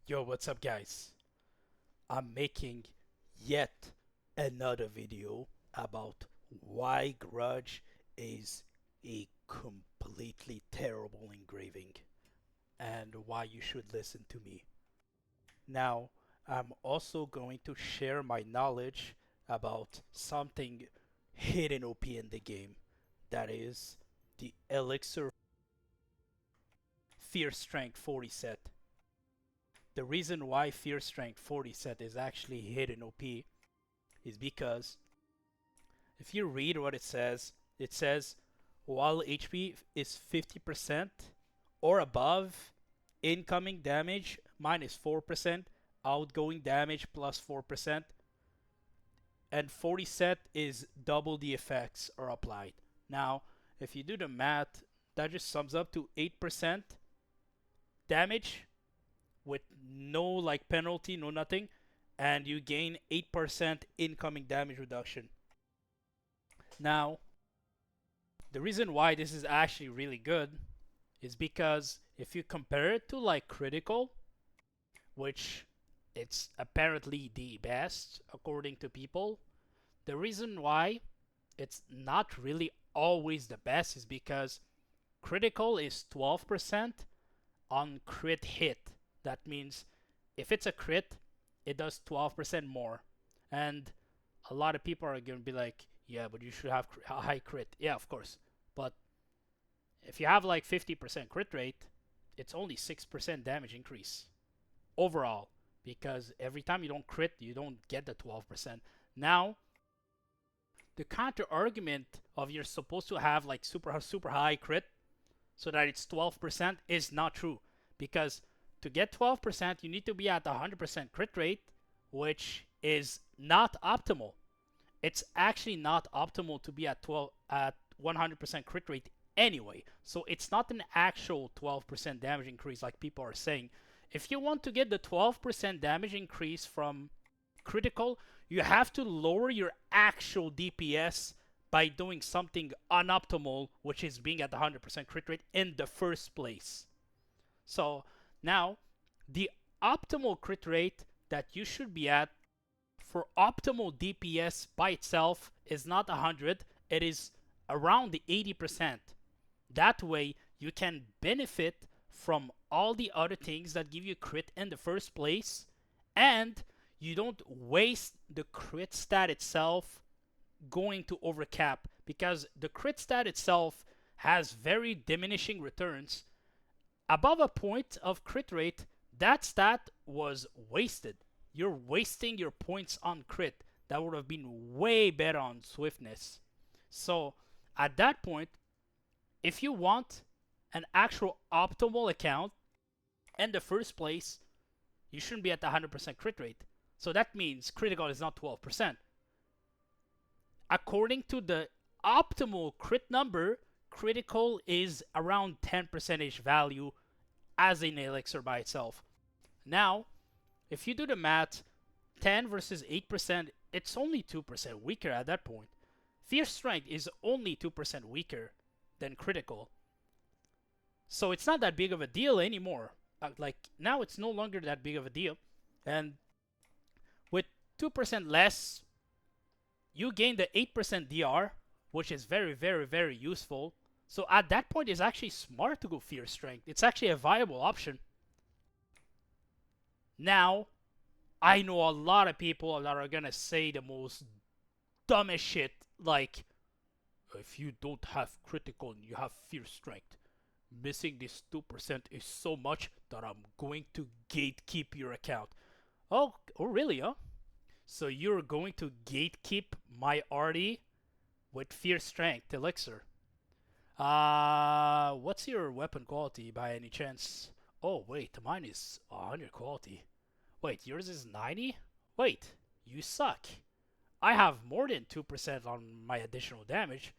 Yo, what's up, guys? I'm making yet another video about why Grudge is a completely terrible engraving and why you should listen to me. Now, I'm also going to share my knowledge about something hidden OP in the game, that is the Elixir Fear Strength 40 set. The reason why Fear Strength 40 set is actually hidden OP is because if you read what it says while HP is 50% or above, incoming damage minus 4%, outgoing damage plus 4%, and 40 set is double the effects are applied. Now, if you do the math, that just sums up to 8% damage with no like penalty, no nothing, and you gain 8% incoming damage reduction. Now, the reason why this is actually really good is because if you compare it to like critical, which it's apparently the best according to people, the reason why it's not really always the best is because critical is 12% on crit hit. That means if it's a crit, it does 12% more. And a lot of people are going to be like, yeah, but you should have a high crit. Yeah, of course. But if you have like 50% crit rate, it's only 6% damage increase overall. Because every time you don't crit, you don't get the 12%. Now, the counter argument of you're supposed to have like super high crit so that it's 12% is not true. Because to get 12%, you need to be at 100% crit rate, which is not optimal. It's actually not optimal to be at 100% crit rate anyway. So it's not an actual 12% damage increase like people are saying. If you want to get the 12% damage increase from critical, you have to lower your actual DPS by doing something unoptimal, which is being at 100% crit rate in the first place. So now, the optimal crit rate that you should be at for optimal DPS by itself is not 100, it is around the 80%. That way, you can benefit from all the other things that give you crit in the first place, and you don't waste the crit stat itself going to overcap, because the crit stat itself has very diminishing returns. Above a point of crit rate, that stat was wasted. You're wasting your points on crit. That would have been way better on swiftness. So at that point, if you want an actual optimal account in the first place, you shouldn't be at the 100% crit rate. So that means critical is not 12%. According to the optimal crit number, critical is around 10% value as an elixir by itself. Now, if you do the math, 10 versus 8%, it's only 2% weaker at that point. Fierce Strength is only 2% weaker than critical. So it's not that big of a deal anymore. Like, now it's no longer that big of a deal. And with 2% less, you gain the 8% DR, which is very, very, very useful. So at that point, it's actually smart to go Fierce Strength. It's actually a viable option. Now, I know a lot of people that are gonna say the most dumbest shit, like, if you don't have critical and you have Fierce Strength, missing this 2% is so much that I'm going to gatekeep your account. Oh really, huh? So you're going to gatekeep my arty with Fierce Strength Elixir. What's your weapon quality by any chance? Oh, wait, mine is 100 quality. Wait, yours is 90? Wait, you suck. I have more than 2% on my additional damage.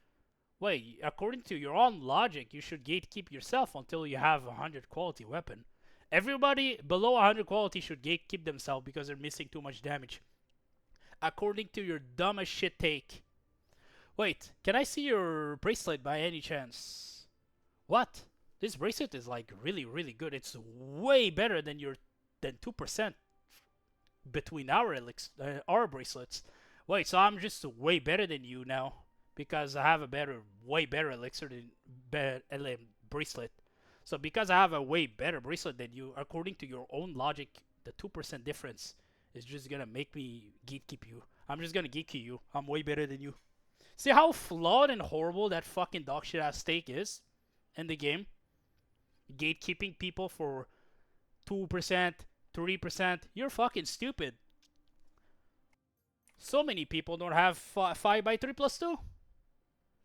Wait, according to your own logic, you should gatekeep yourself until you have a 100 quality weapon. Everybody below 100 quality should gatekeep themselves because they're missing too much damage. According to your dumb as shit take. Wait, can I see your bracelet by any chance? What? This bracelet is like really, really good. It's way better than your than 2% between our bracelets. Wait, so I'm just way better than you now because I have a way better elixir than bracelet. So because I have a way better bracelet than you, according to your own logic, the 2% difference is just gonna make me gatekeep you. I'm just gonna gatekeep you. I'm way better than you. See how flawed and horrible that fucking dog shit ass stake is in the game? Gatekeeping people for 2%, 3%. You're fucking stupid. So many people don't have 5 by 3 plus 2.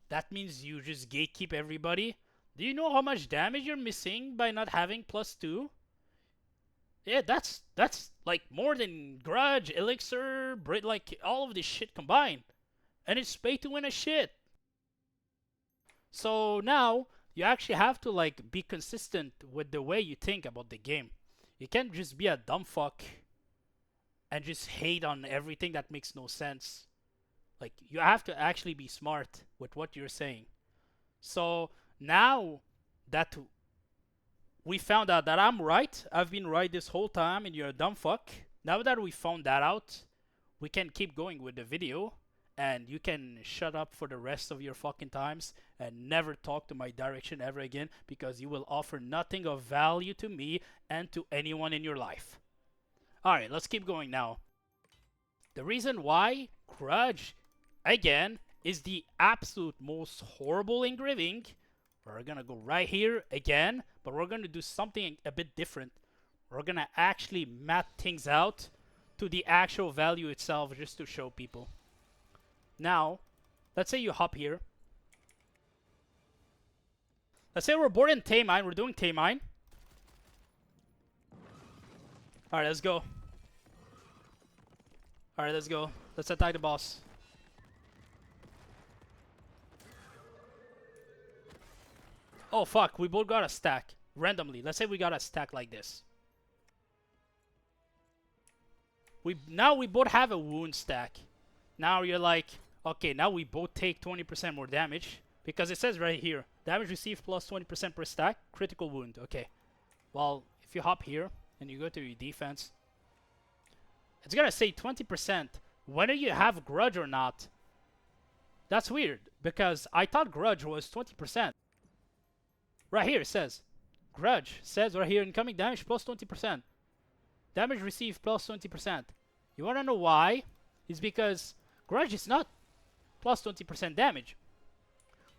That means you just gatekeep everybody. Do you know how much damage you're missing by not having plus 2? Yeah, that's like more than Grudge, Elixir, like all of this shit combined. And it's pay to win a shit. So now you actually have to like be consistent with the way you think about the game. You can't just be a dumb fuck and just hate on everything that makes no sense. Like you have to actually be smart with what you're saying. So now that we found out that I'm right, I've been right this whole time and you're a dumb fuck. Now that we found that out, we can keep going with the video and you can shut up for the rest of your fucking times and never talk to my direction ever again because you will offer nothing of value to me and to anyone in your life. Alright, let's keep going now. The reason why Grudge, again, is the absolute most horrible engraving. We're gonna go right here again, but we're gonna do something a bit different. We're gonna actually map things out to the actual value itself just to show people. Now, let's say you hop here. Let's say we're bored in Taymine. We're doing Taymine. Alright, let's go. Alright, let's go. Let's attack the boss. Oh fuck, we both got a stack. Randomly. Let's say we got a stack like this. Now we both have a wound stack. Now you're like, okay, now we both take 20% more damage. Because it says right here, damage received plus 20% per stack, critical wound. Okay. Well, if you hop here and you go to your defense, it's gonna say 20%. Whether you have Grudge or not. That's weird, because I thought Grudge was 20%. Right here it says, Grudge says right here, incoming damage plus 20%. Damage received plus 20%. You wanna know why? It's because Grudge is not plus 20% damage.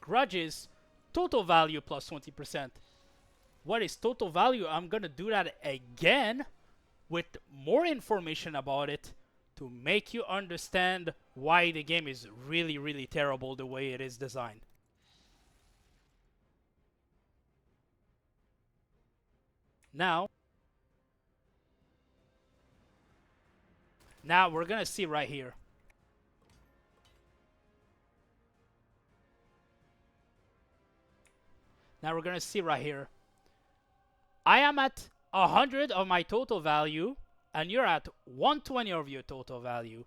Grudge is total value plus 20%. What is total value? I'm gonna do that again with more information about it to make you understand why the game is really, really terrible the way it is designed. Now we're gonna see right here. Now we're gonna see right here. I am at 100 of my total value, and you're at 120 of your total value.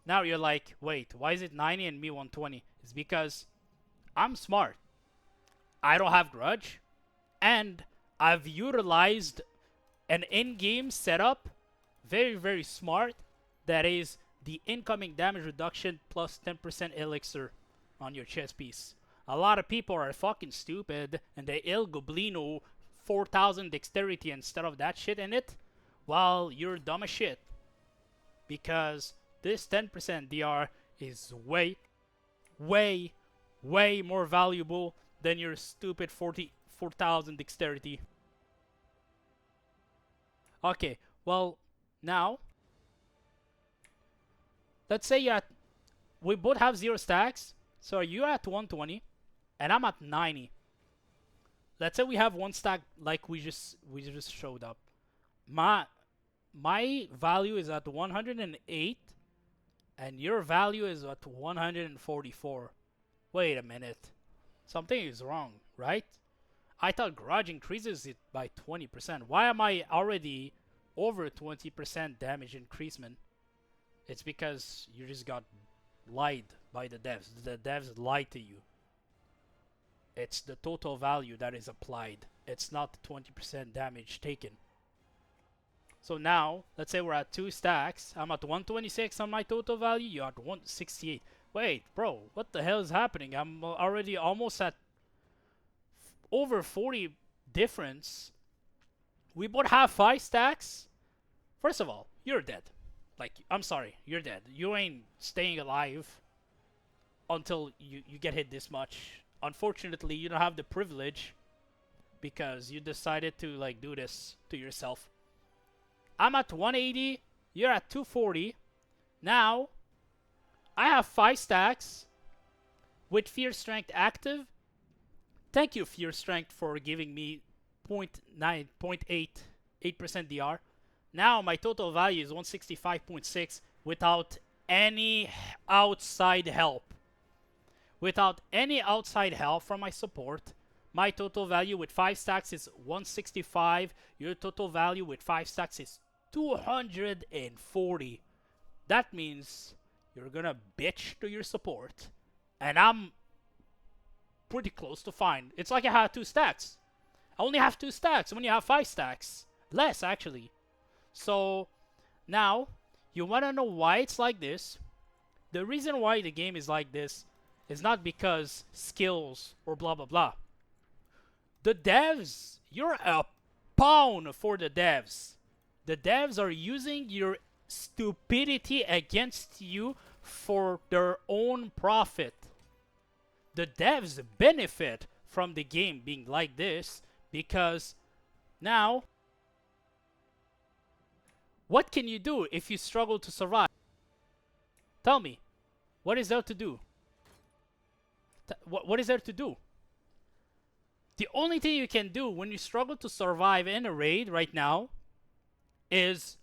Now you're like, wait, why is it 90 and me 120? It's because I'm smart. I don't have Grudge, and I've utilized an in-game setup, very, very smart, that is the incoming damage reduction plus 10% elixir on your chest piece. A lot of people are fucking stupid and they El Goblino 4000 dexterity instead of that shit in it. Well, you're dumb as shit. Because this 10% DR is way, way, way more valuable than your stupid 4,000 dexterity. Okay, well, now, let's say we both have 0 stacks. So you're at 120, and I'm at 90. Let's say we have 1 stack like we just showed up. My value is at 108, and your value is at 144. Wait a minute. Something is wrong, right? I thought Grudge increases it by 20%. Why am I already over 20% damage increasement? It's because you just got lied by the devs. The devs lied to you. It's the total value that is applied. It's not 20% damage taken. So now, let's say we're at 2 stacks. I'm at 126 on my total value. You're at 168. Wait, bro, what the hell is happening? I'm already almost at over 40 difference. We both have 5 stacks. First of all, you're dead. Like, I'm sorry, you're dead. You ain't staying alive until you get hit this much. Unfortunately, you don't have the privilege because you decided to like do this to yourself. I'm at 180, you're at 240. Now, I have 5 stacks with Fear Strength active. Thank you, Fear Strength, for giving me 0.8% DR. Now, my total value is 165.6 without any outside help. Without any outside help from my support, my total value with 5 stacks is 165. Your total value with 5 stacks is 240. That means you're gonna bitch to your support, and I'm pretty close to fine. It's like I had 2 stacks. I only have 2 stacks when you have 5 stacks. Less, actually. So, now, you wanna know why it's like this? The reason why the game is like this is not because skills or blah blah blah. The devs, you're a pawn for the devs. The devs are using your stupidity against you for their own profit. The devs benefit from the game being like this because now, what can you do if you struggle to survive? Tell me, what is there to do? What is there to do? The only thing you can do when you struggle to survive in a raid right now is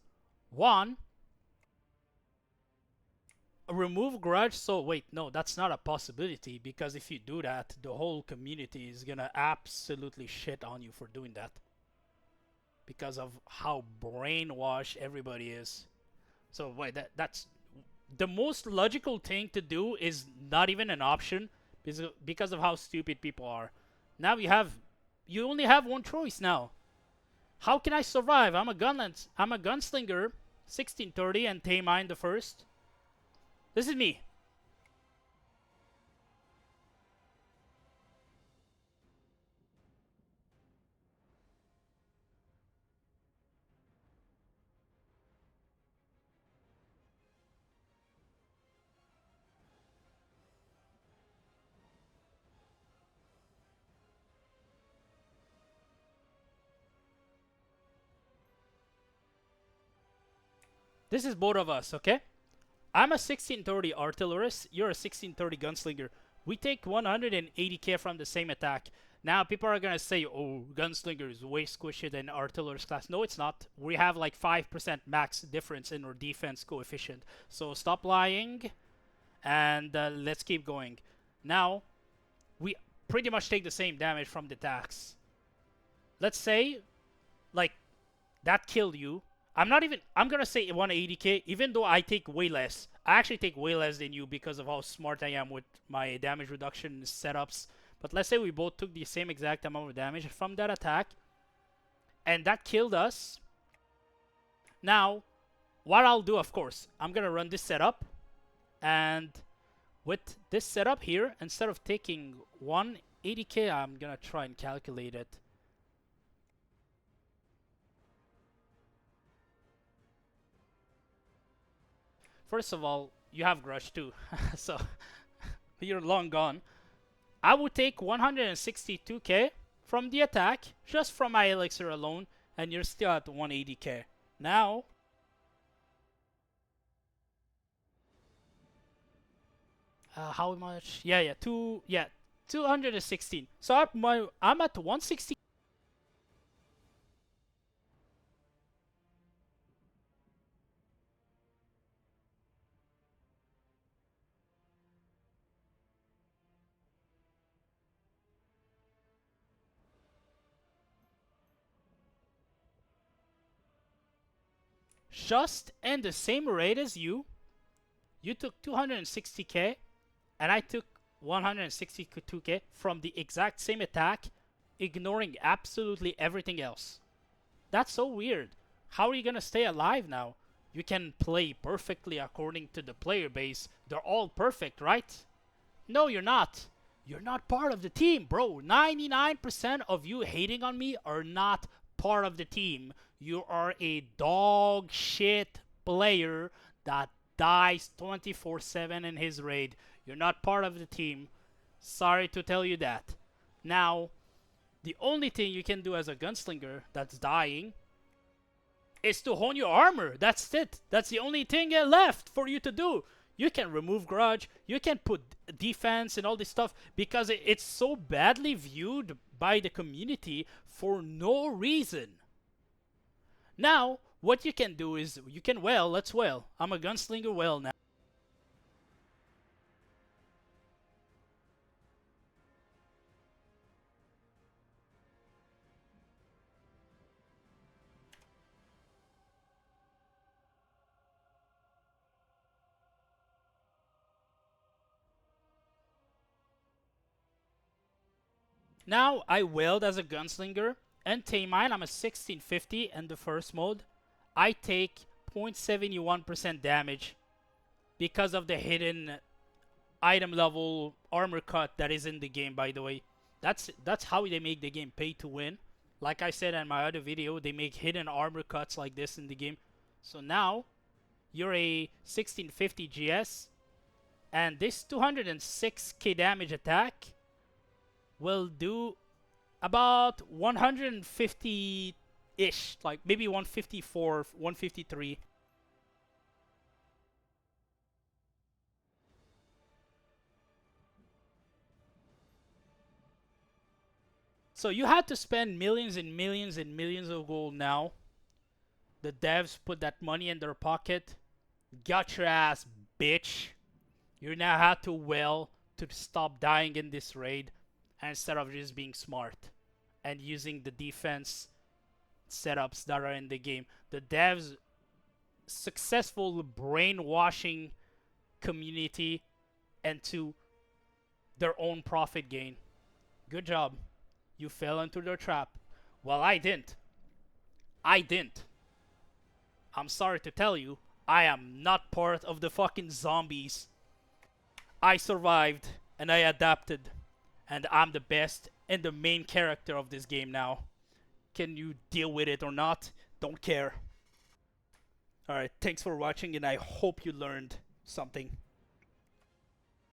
1, remove grudge. So wait, no, that's not a possibility, because if you do that, the whole community is gonna absolutely shit on you for doing that because of how brainwashed everybody is. So wait, that's the most logical thing to do is not even an option because of how stupid people are. Now you only have one choice now. How can I survive? I'm a gunslinger, 1630 and Taymine the first. This is me. This is both of us, okay? I'm a 1630 artillerist, you're a 1630 gunslinger. We take 180k from the same attack. Now people are gonna say, oh, gunslinger is way squishy than artillerist class. No, it's not. We have like 5% max difference in our defense coefficient. So stop lying and let's keep going. Now, we pretty much take the same damage from the attacks. Let's say, like, that killed you. I'm gonna say 180k, even though I take way less. I actually take way less than you because of how smart I am with my damage reduction setups. But let's say we both took the same exact amount of damage from that attack, and that killed us. Now, what I'll do, of course, I'm gonna run this setup, and with this setup here, instead of taking 180k, I'm gonna try and calculate it. First of all, you have grudge too, so you're long gone. I would take 162k from the attack, just from my elixir alone, and you're still at 180k. Now, how much? Yeah, 216. So I'm at 160. Just in the same rate as you. You took 260k, and I took 162k from the exact same attack, ignoring absolutely everything else. That's so weird. How are you gonna stay alive now? You can play perfectly according to the player base. They're all perfect, right? No, you're not. You're not part of the team, bro. 99% of you hating on me are not part of the team. You are a dog shit player that dies 24/7 in his raid. You're not part of the team. Sorry to tell you that. Now, the only thing you can do as a gunslinger that's dying is to hone your armor. That's it. That's the only thing left for you to do. You can remove Grudge, you can put defense and all this stuff because it's so badly viewed by the community for no reason. Now, what you can do is you can well, let's well. I'm a gunslinger well now. Now I weld as a gunslinger and Taymine, I'm a 1650 in the first mode. I take 0.71% damage because of the hidden item level armor cut that is in the game, by the way. That's how they make the game pay to win. Like I said in my other video, they make hidden armor cuts like this in the game. So now you're a 1650 GS and this 206k damage attack will do about 150-ish, like maybe 154, 153. So you had to spend millions and millions and millions of gold now. The devs put that money in their pocket. Got your ass, bitch. You now have to well to stop dying in this raid instead of just being smart and using the defense setups that are in the game. The devs successful brainwashing community into their own profit gain. Good job. You fell into their trap. Well, I didn't. I didn't. I'm sorry to tell you, I am not part of the fucking zombies. I survived and I adapted. And I'm the best and the main character of this game now. Can you deal with it or not? Don't care. Alright, thanks for watching and I hope you learned something.